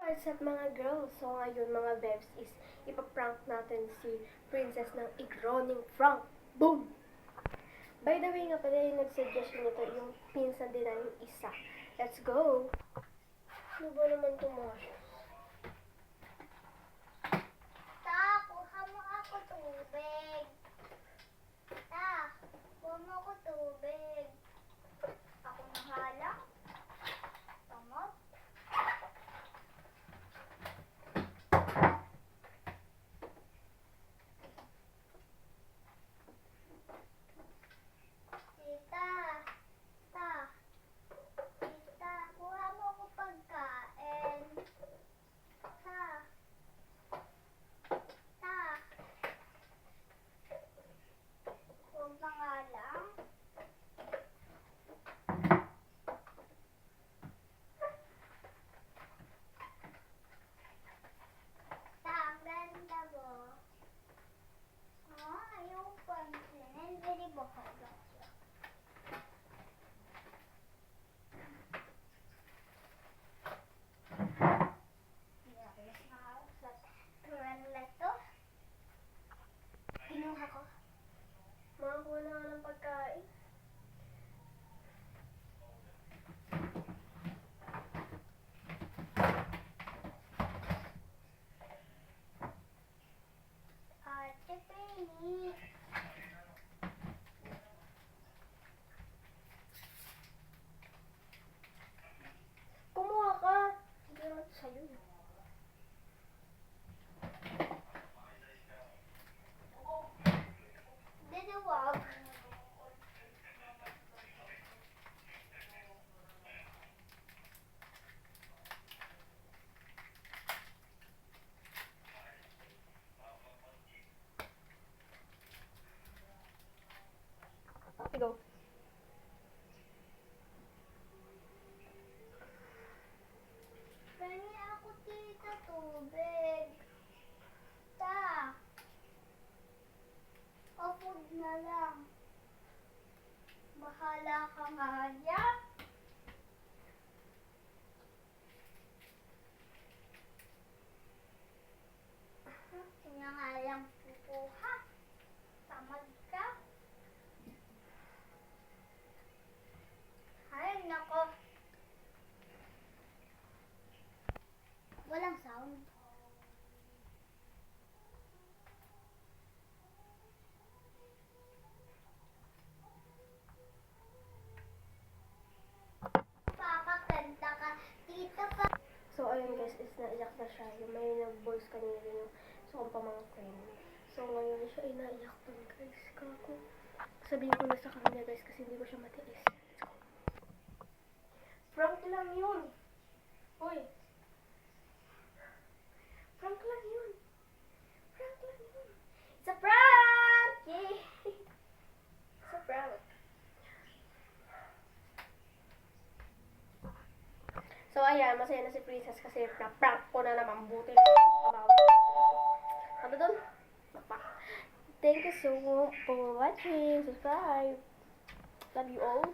What's up mga girls? So ngayon mga bebs is ipaprank natin si Princess ng Igroning Frank. Boom! By the way nga pala yung nag-suggestion nito yung pinsan din namin isa. Let's go! Ano ba naman ito mga shoes? Ta, kuha mo ako tubig. Ta, kuha mo ako tubig. Ako mahala. Tamot. Tita, ta, tita, kuha mo ako pagkain. Ta, ta. Huwag na nga lang. Ta, ang ganda mo. Ayaw pansinin. Pwede ba kayo? Alis na ako sa tuwan na to. Kinuha ko. Makakuha na nga ng pagkain. Ate Penny. Kumuha ka! Hindi naman ito sa'yo. Dalawa. Go. Penny ako tita tubig. Ta. O food na lang. Bahala ka nga dyan. Kanya nga lang pupuha. Tamad ka. Ay, nako. Walang sound. Papakanta ka. Tita pa. So, ayun guys, is naiyak na siya. Yung may nag-voice kanina yung sa kong pamangkin. So, ngayon siya ay naiyak dun guys. Kako. Sabihin ko na sa kanya guys kasi hindi ko siya matiis. Let's go. Prank lang yun. Uy. Prank lang yun. Prank lang yun. It's a prank! Yay! It's a prank. So, ayan, masaya na si Princess kasi na-prank ko na naman. Buti na. Ano doon? Thank you so much for watching. Subscribe. Love you all.